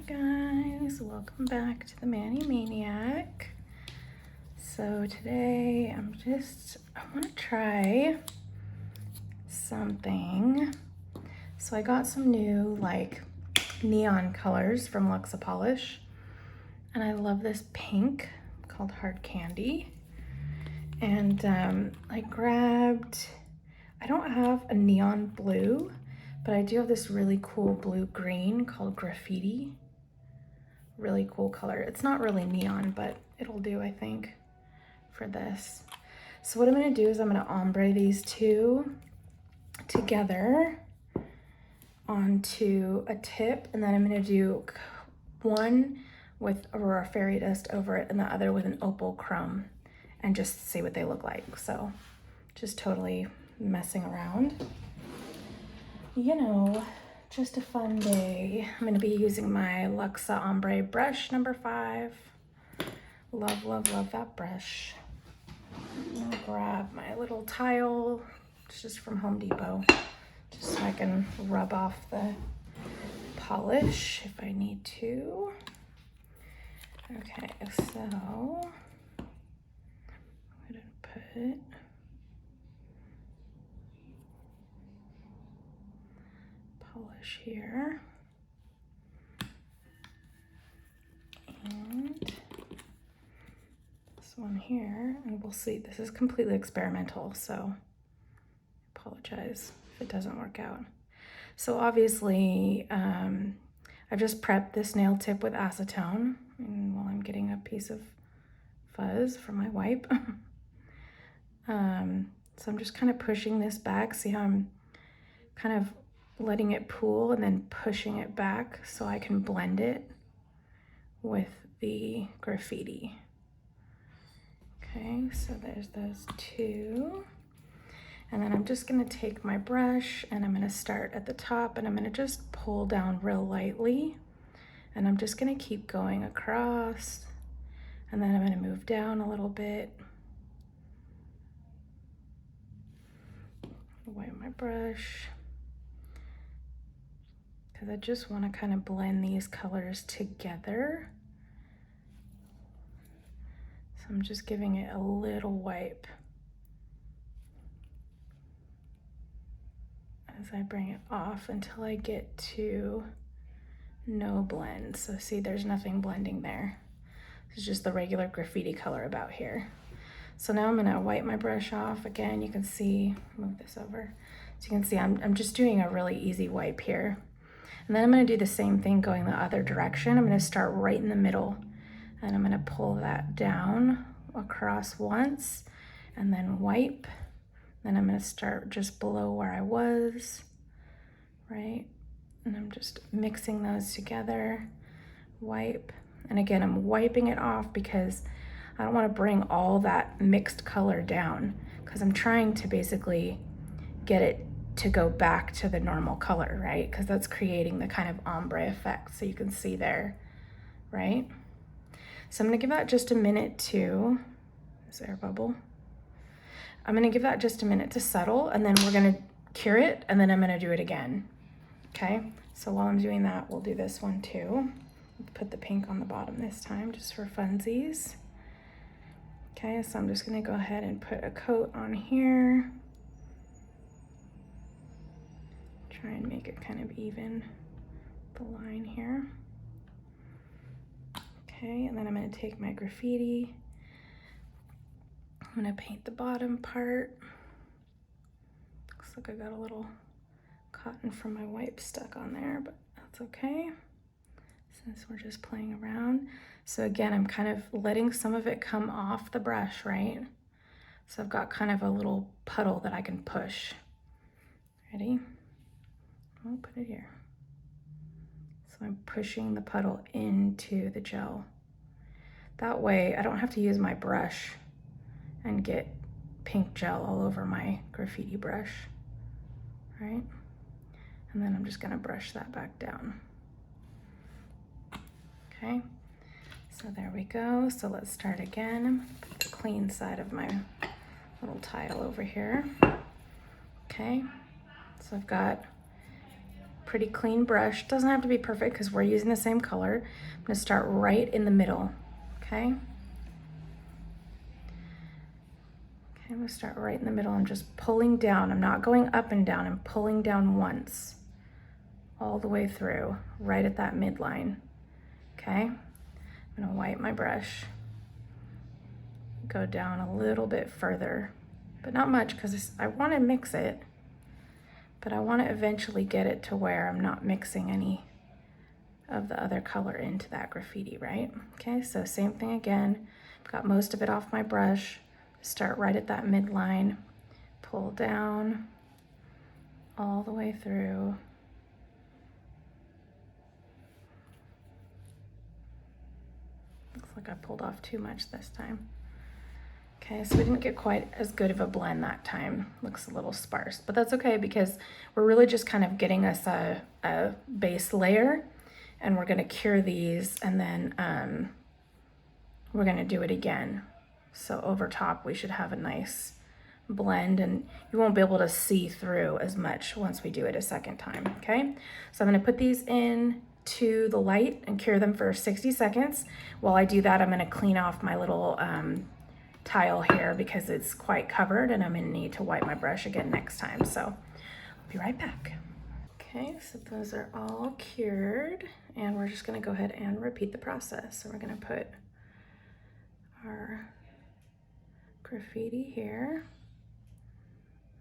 guys, welcome back to the Maniac. So today I want to try something. So I got some new like neon colors from Luxapolish, and I love this pink called Hard Candy. And I don't have a neon blue, but I do have this really cool blue-green called Graffiti. Really cool color. It's not really neon, but it'll do, I think, for this. So what I'm gonna do is I'm gonna ombre these two together onto a tip, and then I'm gonna do one with Aurora Fairy Dust over it and the other with an opal chrome, and just see what they look like. So just totally messing around. You know, just a fun day. I'm gonna be using my Luxa Ombre brush number 5. Love, love, love that brush. I'm gonna grab my little tile, it's just from Home Depot, just so I can rub off the polish if I need to. Okay, so I'm gonna put polish here, and this one here, and we'll see. This is completely experimental, so I apologize if it doesn't work out. So obviously I've just prepped this nail tip with acetone, and while I'm getting a piece of fuzz from my wipe. So I'm just kind of pushing this back. See how I'm kind of letting it pool and then pushing it back so I can blend it with the graffiti. Okay, so there's those two. And then I'm just gonna take my brush and I'm gonna start at the top and I'm gonna just pull down real lightly. And I'm just gonna keep going across, and then I'm gonna move down a little bit. Wipe my brush, because I just want to kind of blend these colors together. So I'm just giving it a little wipe as I bring it off until I get to no blend. So see, there's nothing blending there. It's just the regular graffiti color about here. So now I'm gonna wipe my brush off. Again, you can see, move this over. So you can see I'm just doing a really easy wipe here. And then I'm gonna do the same thing going the other direction. I'm gonna start right in the middle, and I'm gonna pull that down across once and then wipe. Then I'm gonna start just below where I was, right? And I'm just mixing those together, wipe. And again, I'm wiping it off because I don't want to bring all that mixed color down, because I'm trying to basically get it to go back to the normal color, right? Because that's creating the kind of ombre effect, so you can see there, right? So I'm gonna give that just a minute to, this air bubble. I'm gonna give that just a minute to settle, and then we're gonna cure it, and then I'm gonna do it again, okay? So while I'm doing that, we'll do this one too. Put the pink on the bottom this time, just for funsies. Okay, so I'm just gonna go ahead and put a coat on here. Try and make it kind of even, the line here. Okay, and then I'm gonna take my graffiti. I'm gonna paint the bottom part. Looks like I got a little cotton from my wipe stuck on there, but that's okay, since we're just playing around. So again, I'm kind of letting some of it come off the brush, right? So I've got kind of a little puddle that I can push. Ready? I'll put it here. So I'm pushing the puddle into the gel. That way I don't have to use my brush and get pink gel all over my graffiti brush, right? And then I'm just gonna brush that back down. Okay, so there we go. So let's start again. Put the clean side of my little tile over here. Okay, so I've got pretty clean brush. Doesn't have to be perfect because we're using the same color. I'm gonna start right in the middle, okay? Okay, I'm gonna start right in the middle. I'm just pulling down. I'm not going up and down. I'm pulling down once, all the way through, right at that midline, okay? I'm gonna wipe my brush, go down a little bit further, but not much because I wanna mix it, but I wanna eventually get it to where I'm not mixing any of the other color into that graffiti, right? Okay, so same thing again. I've got most of it off my brush. Start right at that midline, pull down all the way through. Looks like I pulled off too much this time. Okay, so we didn't get quite as good of a blend that time. Looks a little sparse, but that's okay because we're really just kind of getting us a base layer, and we're gonna cure these, and then we're gonna do it again. So over top, we should have a nice blend, and you won't be able to see through as much once we do it a second time, okay? So I'm gonna put these in to the light and cure them for 60 seconds. While I do that, I'm gonna clean off my little tile here because it's quite covered, and I'm gonna need to wipe my brush again next time. So I'll be right back. Okay, so those are all cured, and we're just gonna go ahead and repeat the process. So we're gonna put our graffiti here.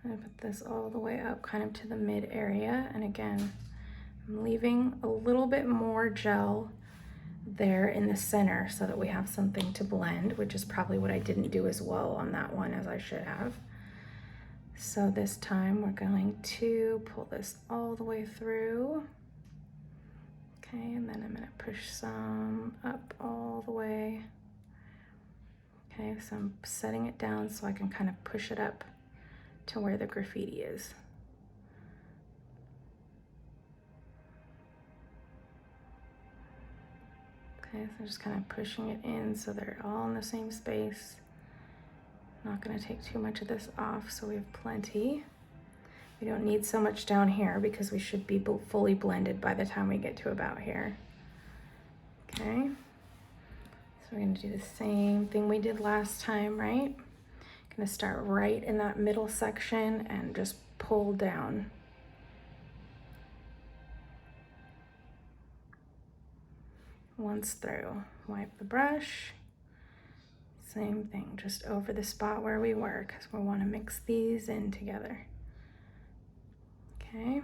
I'm gonna put this all the way up kind of to the mid area, and again, I'm leaving a little bit more gel there in the center so that we have something to blend, which is probably what I didn't do as well on that one as I should have. So this time we're going to pull this all the way through. Okay, and then I'm gonna push some up all the way. Okay, so I'm setting it down so I can kind of push it up to where the graffiti is. Okay, so I'm just kind of pushing it in so they're all in the same space. Not gonna take too much of this off, so we have plenty. We don't need so much down here because we should be fully blended by the time we get to about here. Okay, so we're gonna do the same thing we did last time, right? Gonna start right in that middle section and just pull down. Once through, wipe the brush. Same thing, just over the spot where we were, because we want to mix these in together. Okay.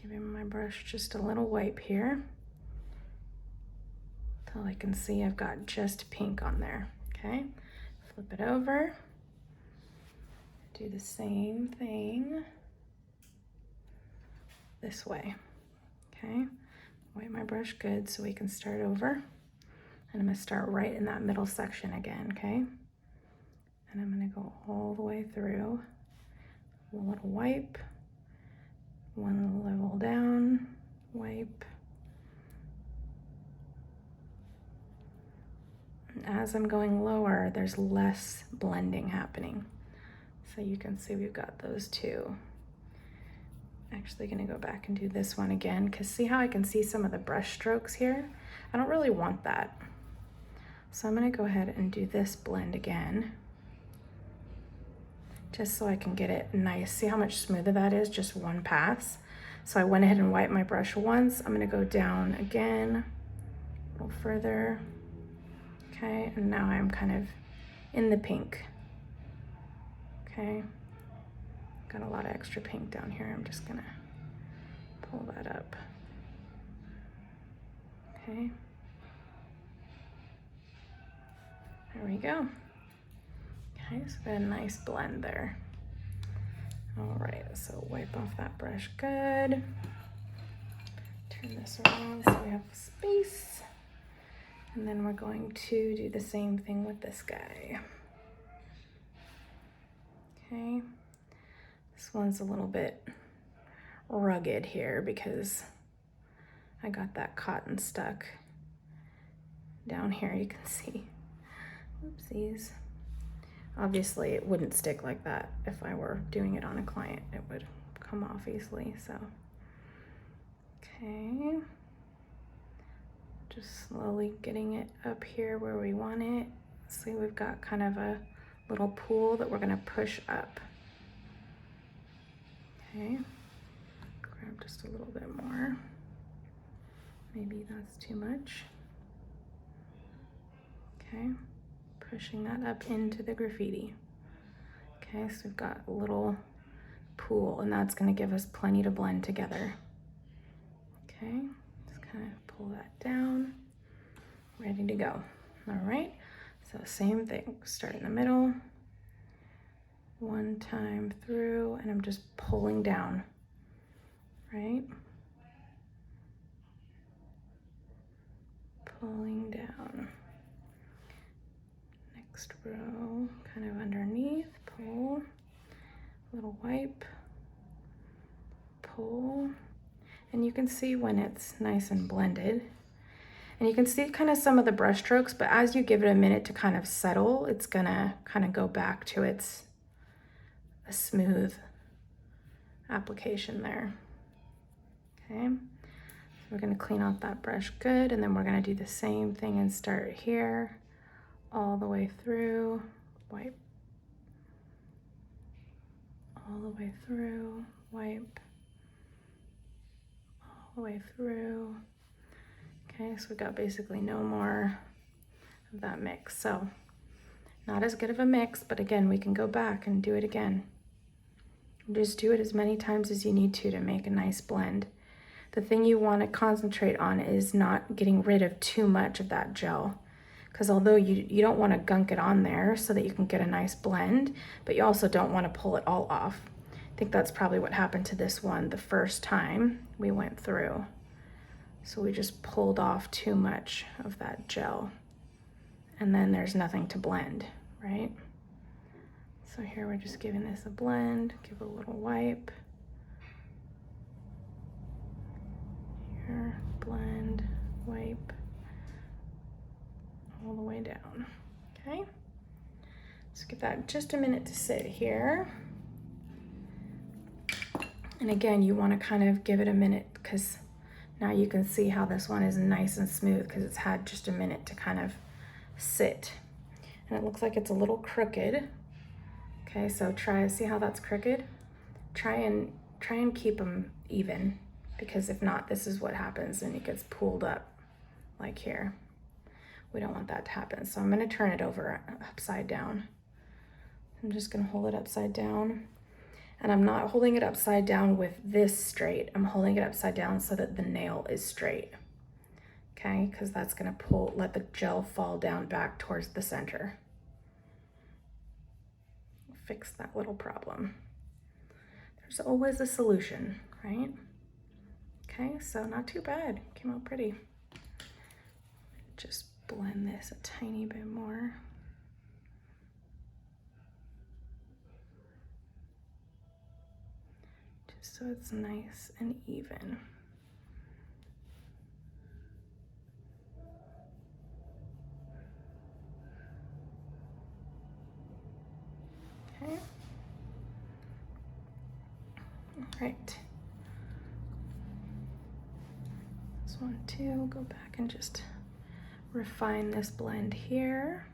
Giving my brush just a little wipe here till I can see I've got just pink on there. Okay, flip it over. Do the same thing this way. Okay. Wipe my brush good so we can start over. And I'm gonna start right in that middle section again, okay? And I'm gonna go all the way through. A little wipe, one level down, wipe. And as I'm going lower, there's less blending happening. So you can see we've got those two. Actually gonna go back and do this one again because see how I can see some of the brush strokes here? I don't really want that. So I'm gonna go ahead and do this blend again just so I can get it nice. See how much smoother that is, just one pass. So I went ahead and wiped my brush once. I'm gonna go down again, a little further. Okay, and now I'm kind of in the pink. Okay. Got a lot of extra pink down here. I'm just gonna pull that up. Okay. There we go. Okay, so got a nice blend there. All right, so wipe off that brush good. Turn this around so we have space. And then we're going to do the same thing with this guy. Okay. This one's a little bit rugged here because I got that cotton stuck down here, you can see. Oopsies. Obviously it wouldn't stick like that if I were doing it on a client. It would come off easily, so. Okay. Just slowly getting it up here where we want it. See, we've got kind of a little pool that we're gonna push up. Okay, grab just a little bit more. Maybe that's too much. Okay, pushing that up into the graffiti. Okay, so we've got a little pool, and that's gonna give us plenty to blend together. Okay, just kind of pull that down, ready to go. All right, so same thing, start in the middle, one time through, and I'm just pulling down, right? Pulling down. Next row, kind of underneath, pull, little wipe, pull, and you can see when it's nice and blended. And you can see kind of some of the brush strokes, but as you give it a minute to kind of settle, it's gonna kind of go back to its a smooth application there. Okay, so we're gonna clean off that brush good, and then we're gonna do the same thing and start here, all the way through, wipe, all the way through, wipe, all the way through. Okay, so we got basically no more of that mix. So not as good of a mix, but again, we can go back and do it again. Just do it as many times as you need to make a nice blend. The thing you want to concentrate on is not getting rid of too much of that gel, because although you don't want to gunk it on there so that you can get a nice blend, but you also don't want to pull it all off. I think that's probably what happened to this one the first time we went through. So we just pulled off too much of that gel, and then there's nothing to blend, right? So here we're just giving this a blend, give it a little wipe. Here, blend, wipe, all the way down, okay? Let's give that just a minute to sit here. And again, you wanna kind of give it a minute, because now you can see how this one is nice and smooth because it's had just a minute to kind of sit. And it looks like it's a little crooked. Okay, so see how that's crooked? Try and keep them even, because if not, this is what happens, and it gets pulled up like here. We don't want that to happen. So I'm gonna turn it over upside down. I'm just gonna hold it upside down. And I'm not holding it upside down with this straight. I'm holding it upside down so that the nail is straight. Okay, because that's gonna let the gel fall down back towards the center. Fix that little problem. There's always a solution, right? Okay, so not too bad, came out pretty. Just blend this a tiny bit more. Just so it's nice and even. Okay. All right. This one too, go back and just refine this blend here.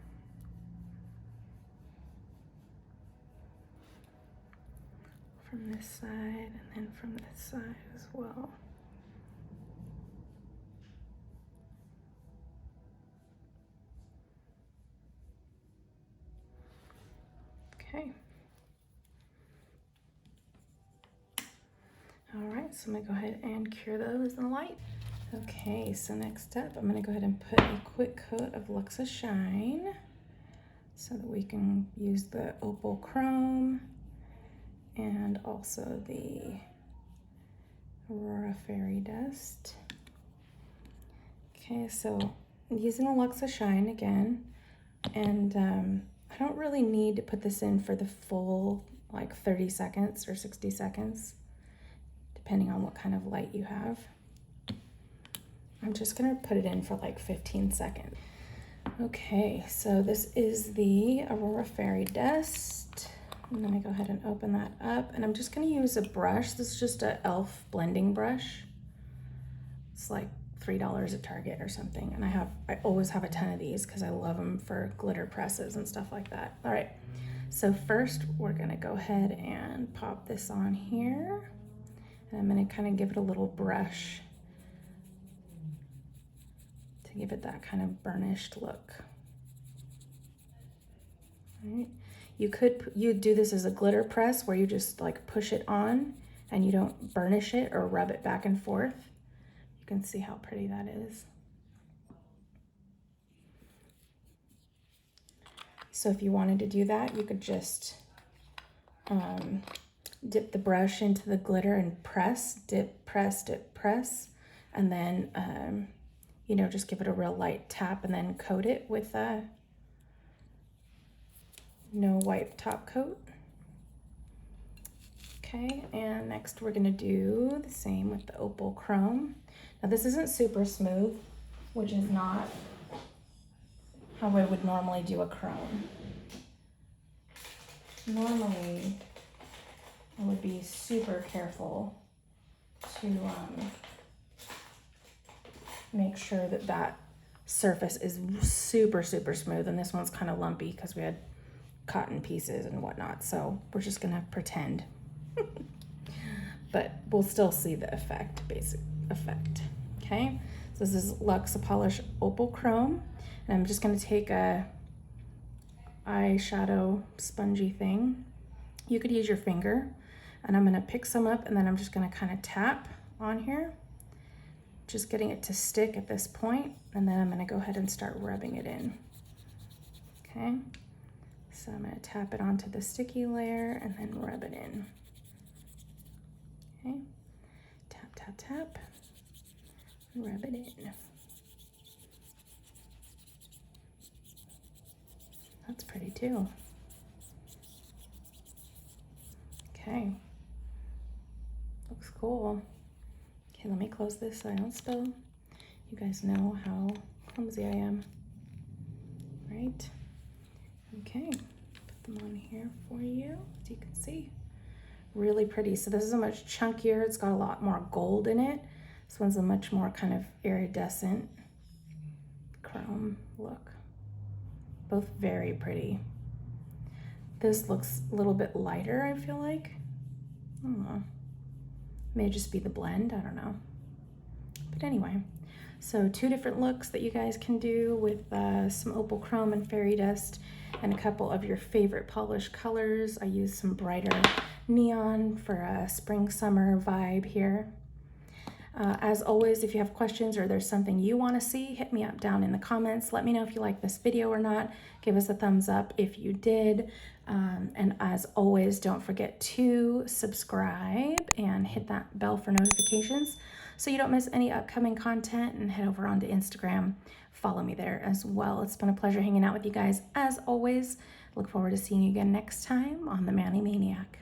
From this side, and then from this side as well. Okay. All right, so I'm gonna go ahead and cure those in the light. Okay, so next up, I'm gonna go ahead and put a quick coat of Luxapolish so that we can use the opal chrome and also the Aurora Fairy Dust. Okay, so I'm using the Luxapolish again, and I don't really need to put this in for the full like 30 seconds or 60 seconds, depending on what kind of light you have. I'm just gonna put it in for like 15 seconds. Okay, so this is the Aurora Fairy Dust. I'm gonna go ahead and open that up, and I'm just gonna use a brush. This is just a e.l.f. blending brush. It's like $3 at Target or something, and I always have a ton of these because I love them for glitter presses and stuff like that. All right, so first we're gonna go ahead and pop this on here, and I'm gonna kind of give it a little brush to give it that kind of burnished look. All right. You do this as a glitter press where you just like push it on and you don't burnish it or rub it back and forth. You can see how pretty that is. So if you wanted to do that, you could just dip the brush into the glitter and press, dip, press, dip, press, and then you know, just give it a real light tap and then coat it with a no wipe top coat. Okay, and next we're gonna do the same with the opal chrome. Now this isn't super smooth, which is not how I would normally do a chrome. Normally, I would be super careful to make sure that that surface is super, super smooth, and this one's kind of lumpy because we had cotton pieces and whatnot, so we're just gonna pretend. But we'll still see the effect, basic effect. Okay, so this is Luxapolish Opal Chrome, and I'm just gonna take a eyeshadow spongy thing. You could use your finger, and I'm gonna pick some up, and then I'm just gonna kind of tap on here, just getting it to stick at this point, and then I'm gonna go ahead and start rubbing it in. Okay, so I'm gonna tap it onto the sticky layer and then rub it in. Okay, tap, tap, tap, rub it in. That's pretty too. Okay, looks cool. Okay, let me close this so I don't spill. You guys know how clumsy I am, right? Okay, put them on here for you, as you can see. Really pretty. So this is a much chunkier, it's got a lot more gold in it. This one's a much more kind of iridescent chrome look. Both very pretty. This looks a little bit lighter, I feel like. I don't know. May just be the blend, I don't know. But anyway, so 2 different looks that you guys can do with some opal chrome and fairy dust and a couple of your favorite polish colors. I used some brighter neon for a spring summer vibe here. As always, if you have questions or there's something you want to see, hit me up down in the comments. Let me know if you like this video or not. Give us a thumbs up if you did. And as always, don't forget to subscribe and hit that bell for notifications so you don't miss any upcoming content, and head over onto Instagram. Follow me there as well. It's been a pleasure hanging out with you guys as always. Look forward to seeing you again next time on the Maniac.